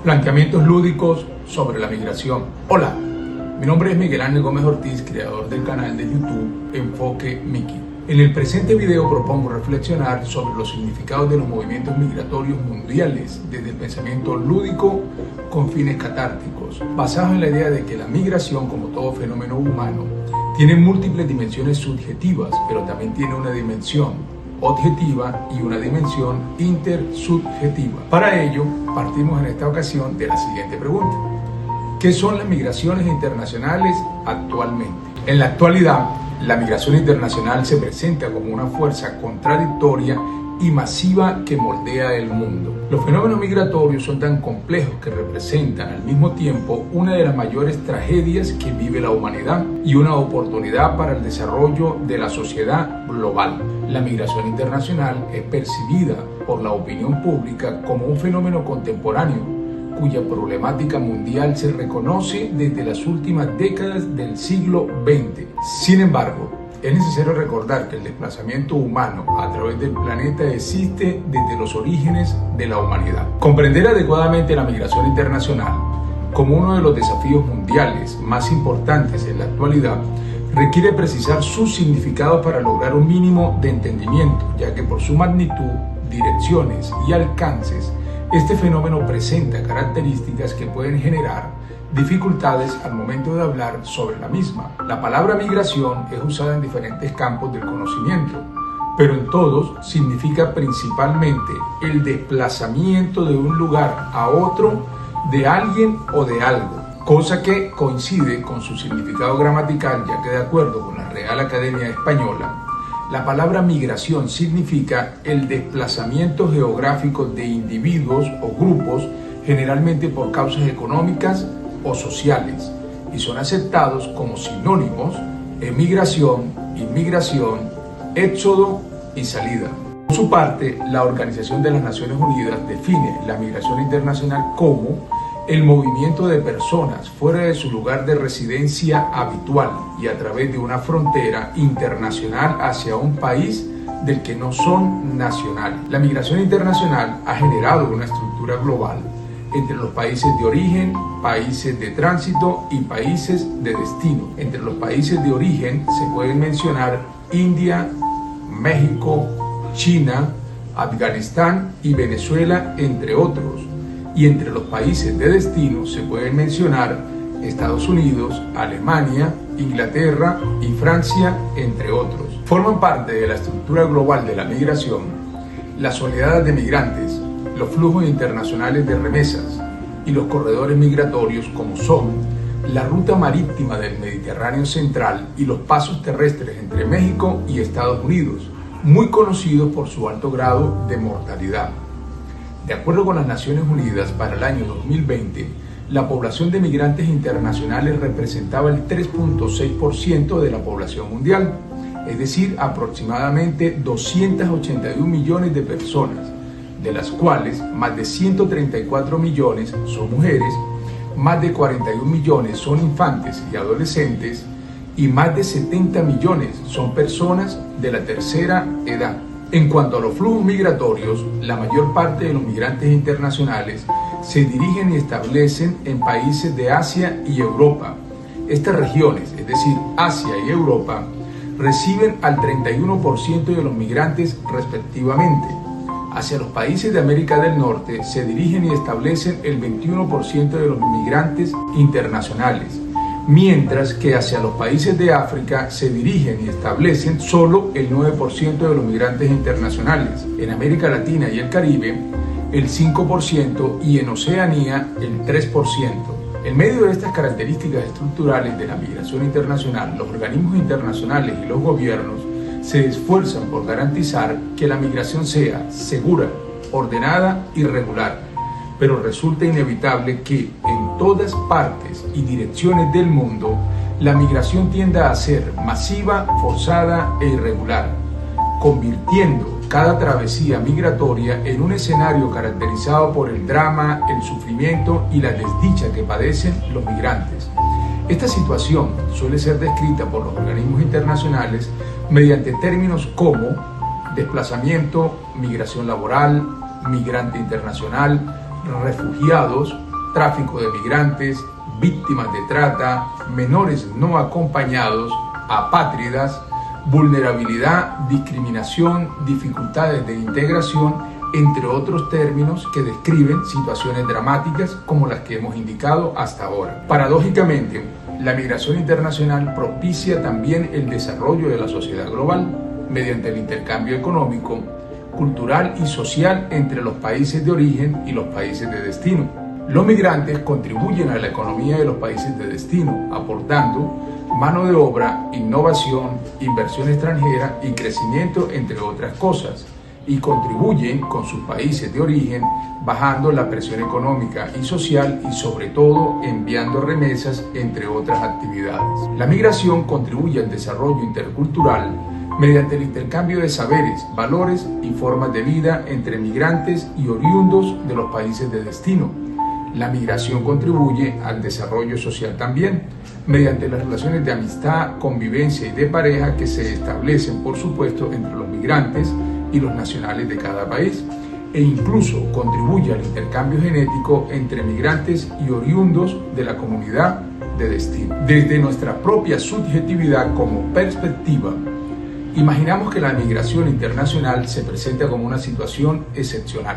Planteamientos lúdicos sobre la migración. Hola, mi nombre es Miguel Ángel Gómez Ortiz, creador del canal de YouTube Enfoque Miki. En el presente video propongo reflexionar sobre los significados de los movimientos migratorios mundiales desde el pensamiento lúdico con fines catárticos, basados en la idea de que la migración, como todo fenómeno humano, tiene múltiples dimensiones subjetivas, pero también tiene una dimensión objetiva y una dimensión intersubjetiva. Para ello, partimos en esta ocasión de la siguiente pregunta: ¿qué son las migraciones internacionales actualmente? En la actualidad, la migración internacional se presenta como una fuerza contradictoria y masiva que moldea el mundo. Los fenómenos migratorios son tan complejos que representan al mismo tiempo una de las mayores tragedias que vive la humanidad y una oportunidad para el desarrollo de la sociedad global. La migración internacional es percibida por la opinión pública como un fenómeno contemporáneo cuya problemática mundial se reconoce desde las últimas décadas del siglo XX. Sin embargo, es necesario recordar que el desplazamiento humano a través del planeta existe desde los orígenes de la humanidad. Comprender adecuadamente la migración internacional como uno de los desafíos mundiales más importantes en la actualidad requiere precisar sus significados para lograr un mínimo de entendimiento, ya que por su magnitud, direcciones y alcances, este fenómeno presenta características que pueden generar dificultades al momento de hablar sobre la misma. La palabra migración es usada en diferentes campos del conocimiento, pero en todos significa principalmente el desplazamiento de un lugar a otro de alguien o de algo, cosa que coincide con su significado gramatical, ya que de acuerdo con la Real Academia Española, la palabra migración significa el desplazamiento geográfico de individuos o grupos, generalmente por causas económicas o sociales, y son aceptados como sinónimos emigración, inmigración, éxodo y salida. Por su parte, la Organización de las Naciones Unidas define la migración internacional como el movimiento de personas fuera de su lugar de residencia habitual y a través de una frontera internacional hacia un país del que no son nacionales. La migración internacional ha generado una estructura global entre los países de origen, países de tránsito y países de destino. Entre los países de origen se pueden mencionar India, México, China, Afganistán y Venezuela, entre otros. Y entre los países de destino se pueden mencionar Estados Unidos, Alemania, Inglaterra y Francia, entre otros. Forman parte de la estructura global de la migración las oleadas de migrantes, los flujos internacionales de remesas y los corredores migratorios, como son la ruta marítima del Mediterráneo central y los pasos terrestres entre México y Estados Unidos, muy conocidos por su alto grado de mortalidad. De acuerdo con las Naciones Unidas, para el año 2020, la población de migrantes internacionales representaba el 3.6% de la población mundial, es decir, aproximadamente 281 millones de personas, de las cuales más de 134 millones son mujeres, más de 41 millones son infantes y adolescentes y más de 70 millones son personas de la tercera edad. En cuanto a los flujos migratorios, la mayor parte de los migrantes internacionales se dirigen y establecen en países de Asia y Europa. Estas regiones, es decir, Asia y Europa, reciben al 31% de los migrantes respectivamente. Hacia los países de América del Norte se dirigen y establecen el 21% de los migrantes internacionales, mientras que hacia los países de África se dirigen y establecen solo el 9% de los migrantes internacionales. En América Latina y el Caribe, el 5% y en Oceanía, el 3%. En medio de estas características estructurales de la migración internacional, los organismos internacionales y los gobiernos se esfuerzan por garantizar que la migración sea segura, ordenada y regular, pero resulta inevitable que en todas partes y direcciones del mundo la migración tienda a ser masiva, forzada e irregular, convirtiendo cada travesía migratoria en un escenario caracterizado por el drama, el sufrimiento y la desdicha que padecen los migrantes. Esta situación suele ser descrita por los organismos internacionales mediante términos como desplazamiento, migración laboral, migrante internacional, refugiados, tráfico de migrantes, víctimas de trata, menores no acompañados, apátridas, vulnerabilidad, discriminación, dificultades de integración, entre otros términos que describen situaciones dramáticas como las que hemos indicado hasta ahora. Paradójicamente, la migración internacional propicia también el desarrollo de la sociedad global mediante el intercambio económico, cultural y social entre los países de origen y los países de destino. Los migrantes contribuyen a la economía de los países de destino, aportando mano de obra, innovación, inversión extranjera y crecimiento, entre otras cosas, y contribuyen con sus países de origen, bajando la presión económica y social y sobre todo enviando remesas, entre otras actividades. La migración contribuye al desarrollo intercultural mediante el intercambio de saberes, valores y formas de vida entre migrantes y oriundos de los países de destino. La migración contribuye al desarrollo social también, mediante las relaciones de amistad, convivencia y de pareja que se establecen, por supuesto, entre los migrantes y los nacionales de cada país, e incluso contribuye al intercambio genético entre migrantes y oriundos de la comunidad de destino. Desde nuestra propia subjetividad como perspectiva, imaginamos que la migración internacional se presenta como una situación excepcional,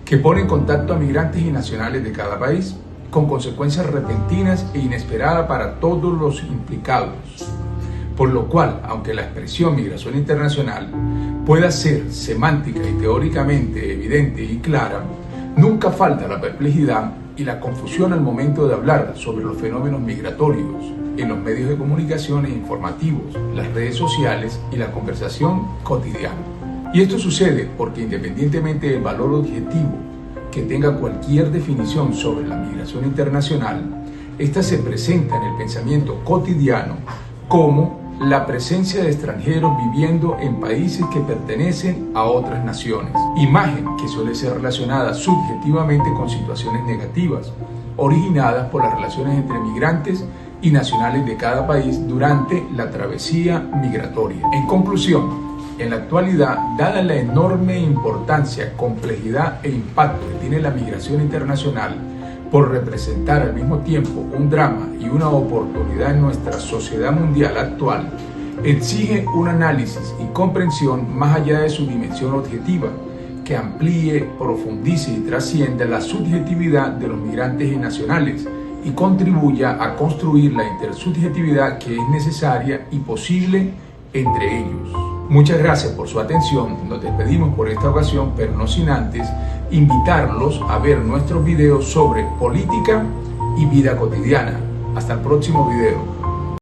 que pone en contacto a migrantes y nacionales de cada país, con consecuencias repentinas e inesperadas para todos los implicados. Por lo cual, aunque la expresión migración internacional pueda ser semántica y teóricamente evidente y clara, nunca falta la perplejidad y la confusión al momento de hablar sobre los fenómenos migratorios en los medios de comunicación e informativos, las redes sociales y la conversación cotidiana. Y esto sucede porque, independientemente del valor objetivo que tenga cualquier definición sobre la migración internacional, esta se presenta en el pensamiento cotidiano como la presencia de extranjeros viviendo en países que pertenecen a otras naciones, imagen que suele ser relacionada subjetivamente con situaciones negativas, originadas por las relaciones entre migrantes y nacionales de cada país durante la travesía migratoria. En conclusión, en la actualidad, dada la enorme importancia, complejidad e impacto que tiene la migración internacional por representar al mismo tiempo un drama y una oportunidad en nuestra sociedad mundial actual, exige un análisis y comprensión más allá de su dimensión objetiva, que amplíe, profundice y trascienda la subjetividad de los migrantes y nacionales y contribuya a construir la intersubjetividad que es necesaria y posible entre ellos. Muchas gracias por su atención. Nos despedimos por esta ocasión, pero no sin antes invitarlos a ver nuestros videos sobre política y vida cotidiana. Hasta el próximo video.